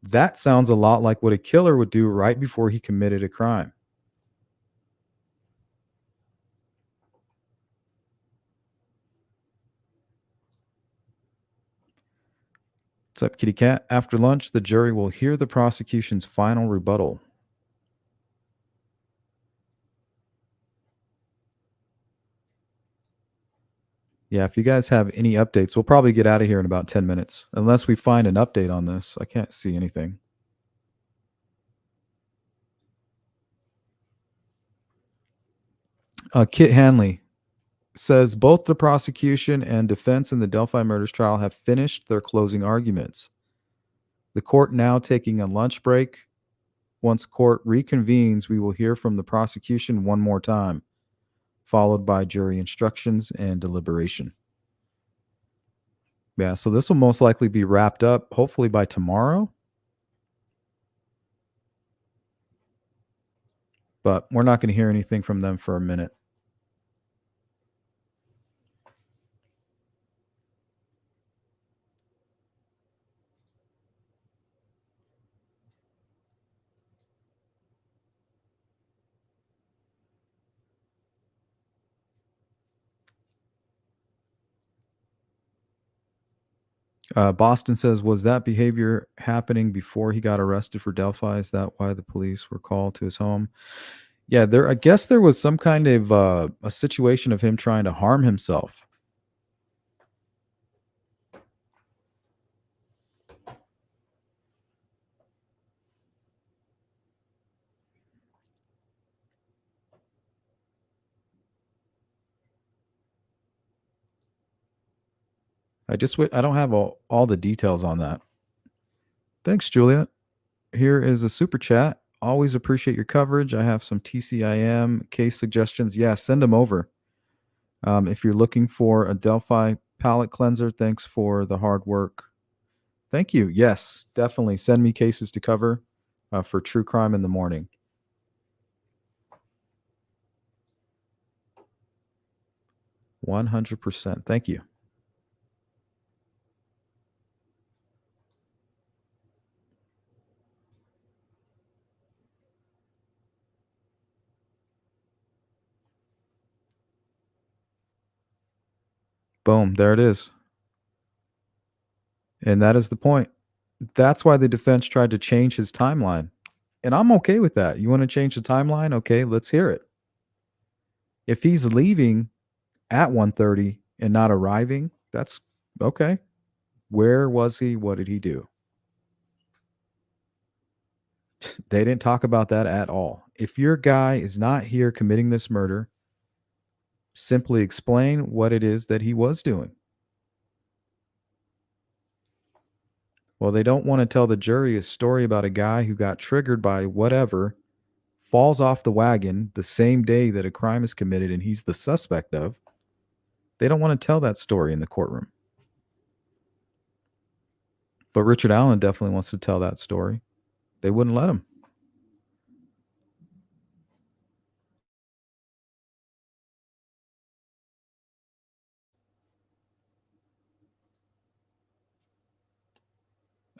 That sounds a lot like what a killer would do right before he committed a crime. What's up, kitty cat? After lunch, the jury will hear the prosecution's final rebuttal. Yeah, if you guys have any updates, we'll probably get out of here in about 10 minutes. Unless we find an update on this. I can't see anything. Kit Hanley says both the prosecution and defense in the Delphi murders trial have finished their closing arguments. The court now taking a lunch break. Once court reconvenes, we will hear from the prosecution one more time, followed by jury instructions and deliberation. Yeah, so this will most likely be wrapped up hopefully by tomorrow. But we're not going to hear anything from them for a minute. Boston says, was that behavior happening before he got arrested for Delphi? Is that why the police were called to his home? Yeah, I guess there was some kind of a situation of him trying to harm himself. I don't have all the details on that. Thanks, Julia. Here is a super chat. Always appreciate your coverage. I have some TCIM case suggestions. Yeah, send them over. If you're looking for a Delphi palate cleanser, thanks for the hard work. Thank you. Yes, definitely send me cases to cover for True Crime in the Morning. $100%. Thank you. Boom. There it is. And that is the point. That's why the defense tried to change his timeline. And I'm okay with that. You want to change the timeline? Okay, let's hear it. If he's leaving at 1:30 and not arriving, that's okay. Where was he? What did he do? They didn't talk about that at all. If your guy is not here committing this murder, simply explain what it is that he was doing. Well, they don't want to tell the jury a story about a guy who got triggered by whatever, falls off the wagon the same day that a crime is committed and he's the suspect of. They don't want to tell that story in the courtroom. But Richard Allen definitely wants to tell that story. They wouldn't let him.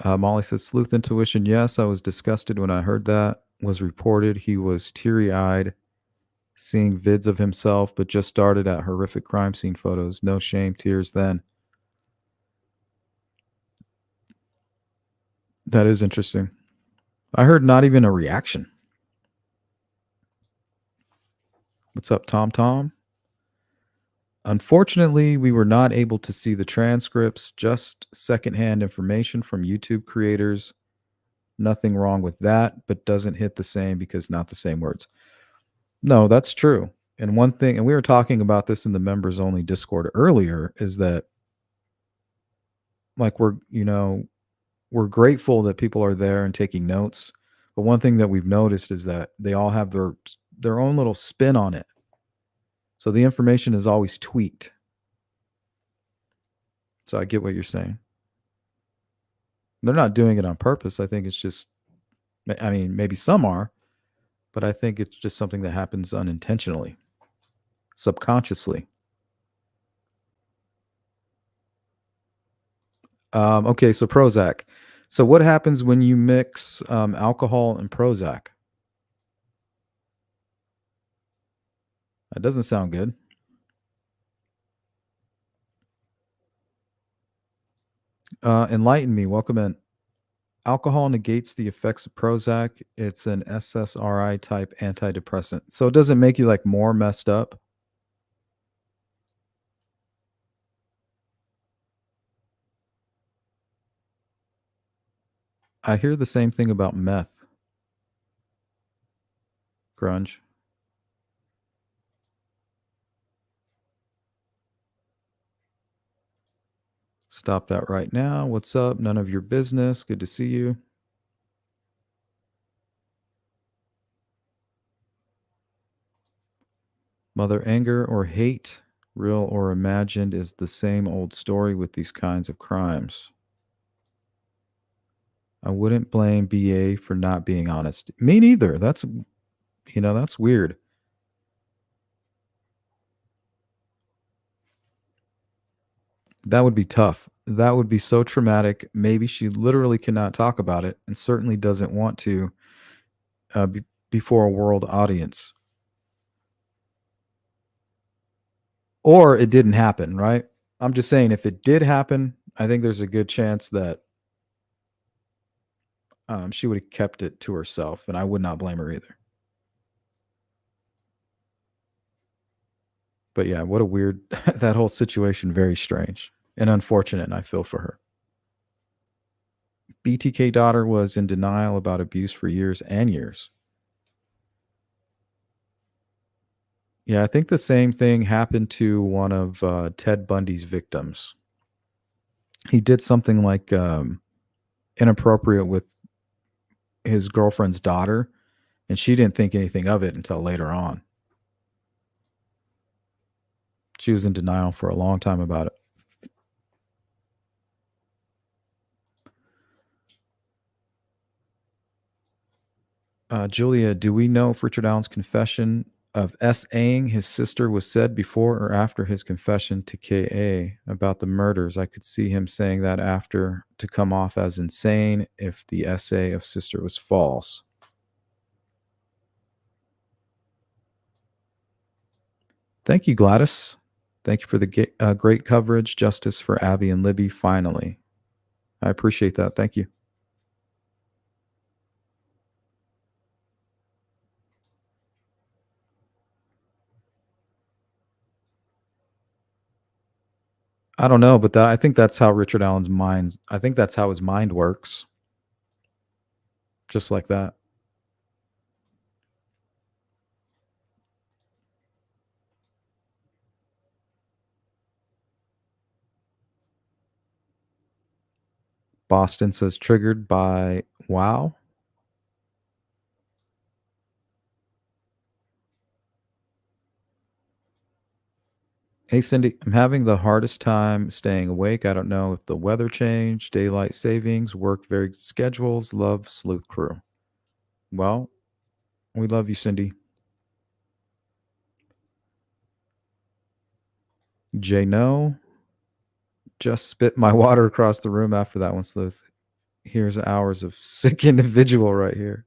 Molly says, sleuth intuition. Yes, I was disgusted when I heard that was reported. He was teary-eyed, seeing vids of himself, but just started at horrific crime scene photos. No shame, tears then. That is interesting. I heard not even a reaction. What's up, Tom? Unfortunately, we were not able to see the transcripts, just secondhand information from YouTube creators. Nothing wrong with that, but doesn't hit the same because not the same words. No, that's true. And one thing, and we were talking about this in the members only Discord earlier, is that like we're grateful that people are there and taking notes. But one thing that we've noticed is that they all have their own little spin on it. So the information is always tweaked. So I get what you're saying. They're not doing it on purpose. I think it's just, I mean, maybe some are, but I think it's just something that happens unintentionally, subconsciously. Okay, so Prozac. So what happens when you mix alcohol and Prozac? That doesn't sound good. Enlighten me. Welcome in. Alcohol negates the effects of Prozac. It's an SSRI type antidepressant. So it doesn't make you like more messed up. I hear the same thing about meth. Grunge. Stop that right now. What's up? None of your business. Good to see you. Mother anger or hate, real or imagined, is the same old story with these kinds of crimes. I wouldn't blame BA for not being honest. Me neither. That's weird. That would be tough. That would be so traumatic. Maybe she literally cannot talk about it and certainly doesn't want to before a world audience. Or it didn't happen, right? I'm just saying if it did happen, I think there's a good chance that she would have kept it to herself, and I would not blame her either. But yeah, what a weird, that whole situation, very strange and unfortunate, and I feel for her. BTK daughter was in denial about abuse for years and years. Yeah, I think the same thing happened to one of Ted Bundy's victims. He did something like inappropriate with his girlfriend's daughter, and she didn't think anything of it until later on. She was in denial for a long time about it. Julia, do we know if Richard Allen's confession of S.A.ing his sister was said before or after his confession to K.A. about the murders? I could see him saying that after to come off as insane if the essay of sister was false. Thank you, Gladys. Thank you for the great coverage. Justice for Abby and Libby, finally. I appreciate that. Thank you. I don't know, but I think that's how Richard Allen's mind, I think that's how his mind works. Just like that. Boston says triggered by wow. Hey, Cindy, I'm having the hardest time staying awake. I don't know if the weather changed, daylight savings, work varied schedules. Love, Sleuth Crew. Well, we love you, Cindy. Jay, no. Just spit my water across the room after that one, Sleuth. Here's hours of sick individual right here.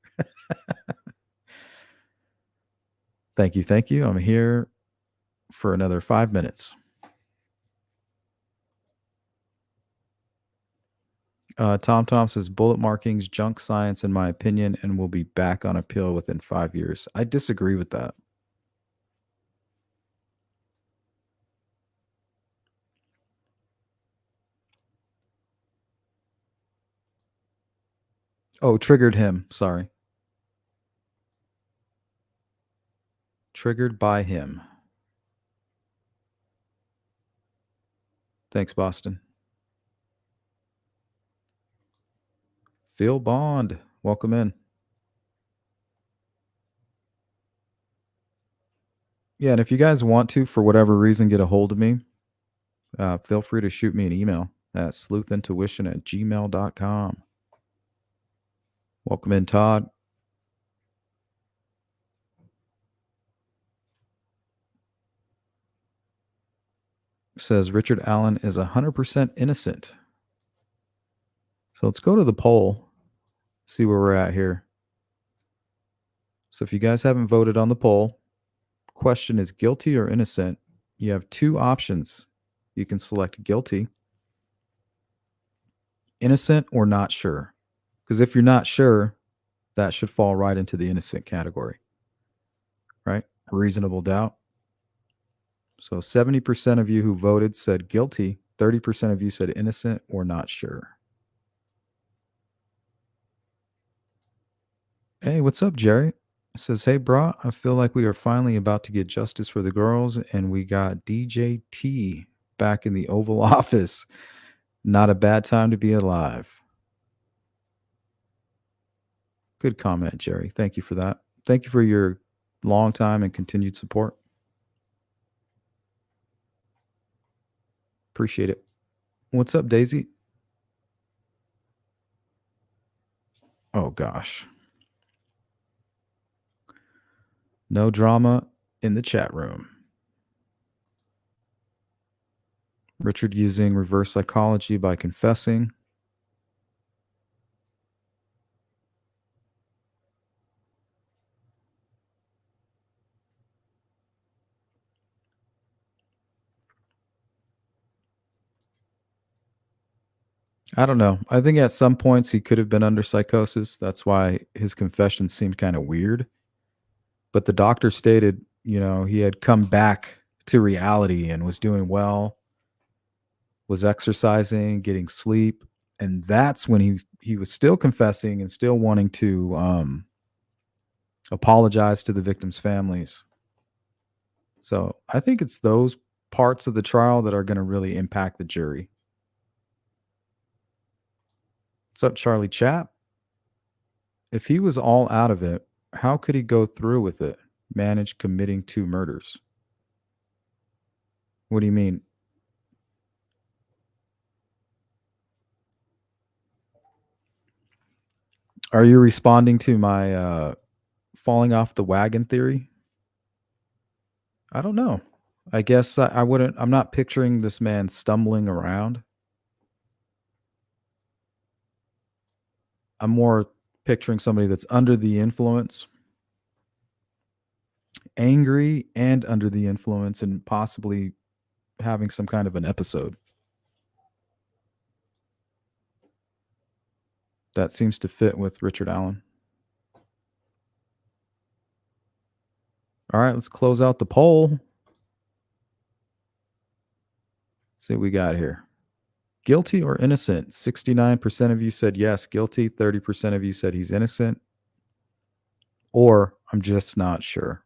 Thank you. Thank you. I'm here for another 5 minutes. Tom says bullet markings, junk science, in my opinion, and will be back on appeal within 5 years. I disagree with that. Oh, triggered him. Sorry. Triggered by him. Thanks, Boston. Phil Bond, welcome in. Yeah, and if you guys want to, for whatever reason, get a hold of me, feel free to shoot me an email at sleuthintuition@gmail.com. Welcome in, Todd. Says Richard Allen is 100% innocent. So let's go to the poll, see where we're at here. So if you guys haven't voted on the poll, question is guilty or innocent. You have two options. You can select guilty, innocent or not sure. Because if you're not sure, that should fall right into the innocent category, right? Reasonable doubt. So 70% of you who voted said guilty. 30% of you said innocent or not sure. Hey, what's up, Jerry? It says, hey, brah, I feel like we are finally about to get justice for the girls, and we got DJT back in the Oval Office. Not a bad time to be alive. Good comment, Jerry. Thank you for that. Thank you for your long time and continued support. Appreciate it. What's up, Daisy? Oh, gosh. No drama in the chat room. Richard using reverse psychology by confessing. I don't know. I think at some points he could have been under psychosis. That's why his confession seemed kind of weird. But the doctor stated, he had come back to reality and was doing well, was exercising, getting sleep. And that's when he was still confessing and still wanting to apologize to the victims' families. So I think it's those parts of the trial that are going to really impact the jury. What's up, Charlie Chap? If he was all out of it, how could he go through with it? Manage committing 2 murders? What do you mean? Are you responding to my falling off the wagon theory? I don't know. I guess I wouldn't. I'm not picturing this man stumbling around. I'm more picturing somebody that's under the influence, angry and under the influence, and possibly having some kind of an episode. That seems to fit with Richard Allen. All right, let's close out the poll. See what we got here. Guilty or innocent? 69% of you said yes, guilty. 30% of you said he's innocent. Or I'm just not sure.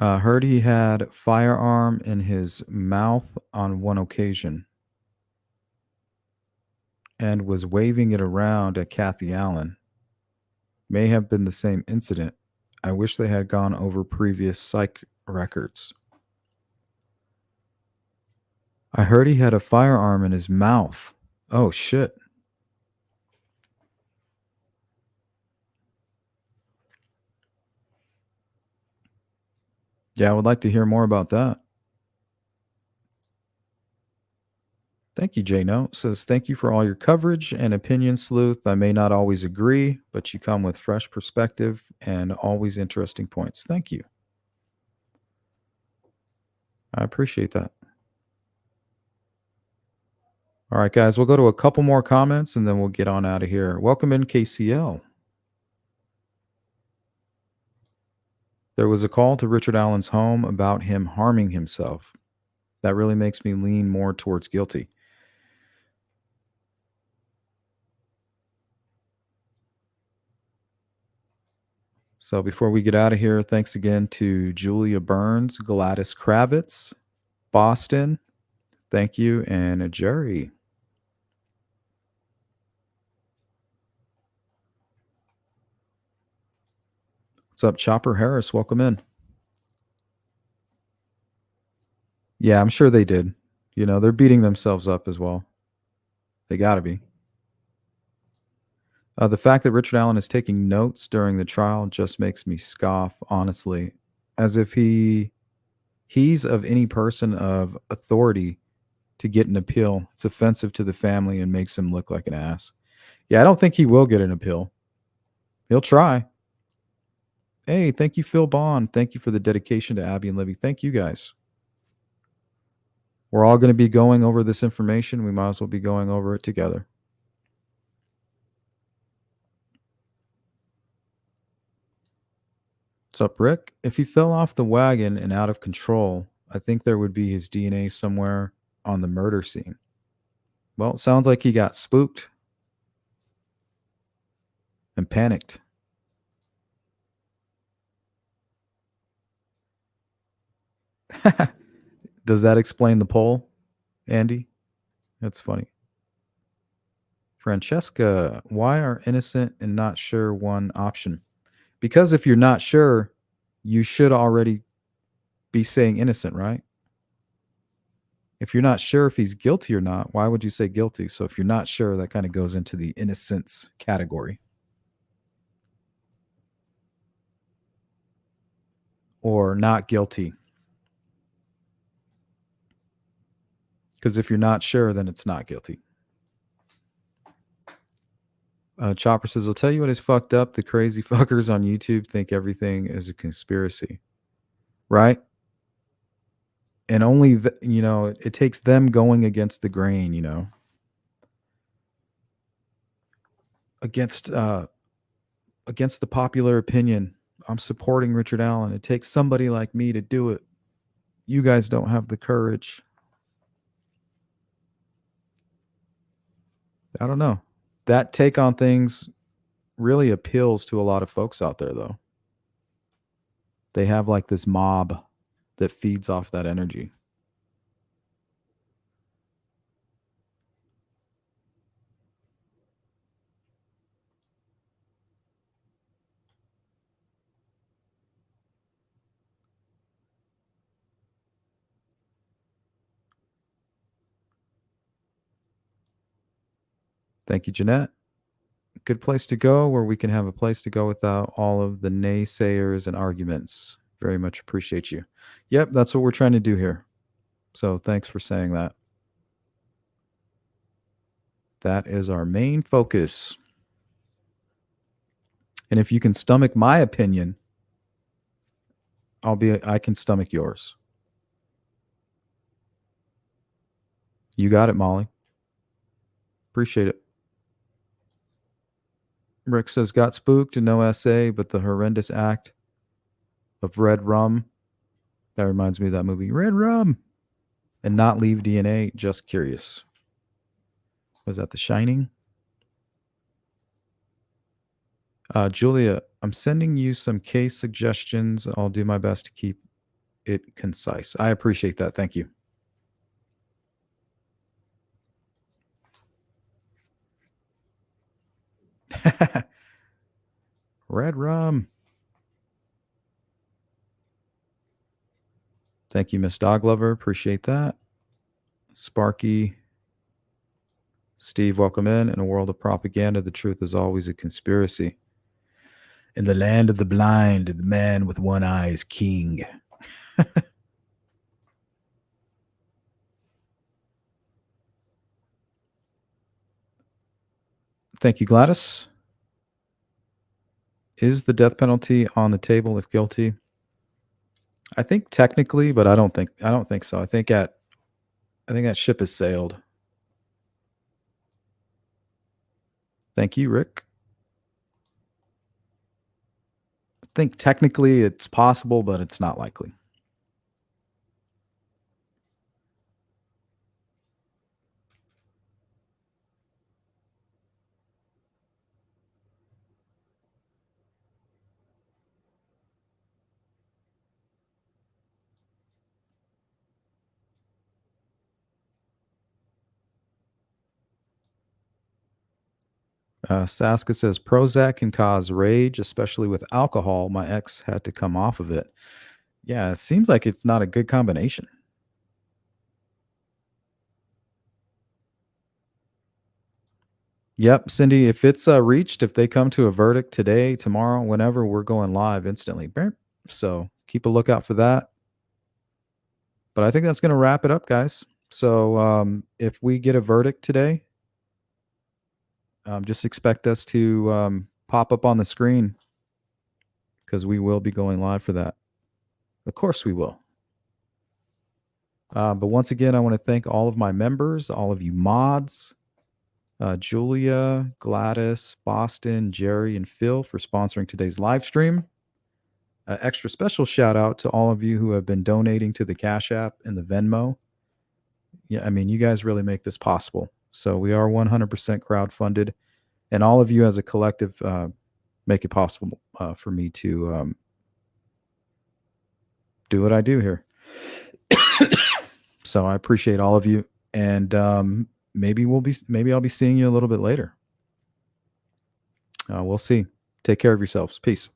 Heard he had firearm in his mouth on one occasion and was waving it around at Kathy Allen. May have been the same incident. I wish they had gone over previous psych records. I heard he had a firearm in his mouth. Oh, shit. Yeah, I would like to hear more about that. Thank you, J-No. Says, thank you for all your coverage and opinion, Sleuth. I may not always agree, but you come with fresh perspective and always interesting points. Thank you. I appreciate that. All right, guys, we'll go to a couple more comments and then we'll get on out of here. Welcome in, KCL. There was a call to Richard Allen's home about him harming himself. That really makes me lean more towards guilty. So before we get out of here, thanks again to Julia Burns, Gladys Kravitz, Boston. Thank you. And Jerry. What's up, Chopper Harris? Welcome in. Yeah, I'm sure they did. They're beating themselves up as well. They got to be. The fact that Richard Allen is taking notes during the trial just makes me scoff, honestly, as if he's of any person of authority to get an appeal. It's offensive to the family and makes him look like an ass. Yeah, I don't think he will get an appeal. He'll try. Hey, thank you, Phil Bond. Thank you for the dedication to Abby and Libby. Thank you, guys. We're all going to be going over this information. We might as well be going over it together. What's up, Rick? If he fell off the wagon and out of control, I think there would be his DNA somewhere on the murder scene. Well, it sounds like he got spooked and panicked. Does that explain the poll, Andy? That's funny. Francesca, why are innocent and not sure one option? Because if you're not sure, you should already be saying innocent, right? If you're not sure if he's guilty or not, why would you say guilty? So if you're not sure, that kind of goes into the innocence category. Or not guilty. Because if you're not sure, then it's not guilty. Chopper says, I'll tell you what is fucked up. The crazy fuckers on YouTube think everything is a conspiracy. Right? And only, it takes them going against the grain, against the popular opinion. I'm supporting Richard Allen. It takes somebody like me to do it. You guys don't have the courage. I don't know. That take on things really appeals to a lot of folks out there, though. They have like this mob that feeds off that energy. Thank you, Jeanette. Good place to go where we can have a place to go without all of the naysayers and arguments. Very much appreciate you. Yep, that's what we're trying to do here. So thanks for saying that. That is our main focus. And if you can stomach my opinion, I can stomach yours. You got it, Molly. Appreciate it. Rick says, got spooked and no essay, but the horrendous act of red rum. That reminds me of that movie, Red Rum. And not leave DNA, just curious. Was that The Shining? Julia, I'm sending you some case suggestions. I'll do my best to keep it concise. I appreciate that. Thank you. Red Rum. Thank you, Miss Doglover. Appreciate that. Sparky. Steve, welcome in. In a world of propaganda, the truth is always a conspiracy. In the land of the blind, the man with one eye is king. Thank you, Gladys. Is the death penalty on the table if guilty? I think technically, but I don't think so. I think that ship has sailed. Thank you, Rick. I think technically it's possible, but it's not likely. Saska says Prozac can cause rage, especially with alcohol. My ex had to come off of it. Yeah, it seems like it's not a good combination. Yep, Cindy, if it's reached, if they come to a verdict today, tomorrow, whenever, we're going live instantly. So keep a lookout for that. But I think that's going to wrap it up, guys. So if we get a verdict today, just expect us to pop up on the screen because we will be going live for that. Of course we will. But once again, I want to thank all of my members, all of you mods, Julia, Gladys, Boston, Jerry, and Phil for sponsoring today's live stream. Extra special shout out to all of you who have been donating to the Cash App and the Venmo. Yeah, I mean, you guys really make this possible. So we are 100% crowdfunded, and all of you as a collective make it possible for me to do what I do here. So I appreciate all of you, and maybe I'll be seeing you a little bit later. We'll see. Take care of yourselves. Peace.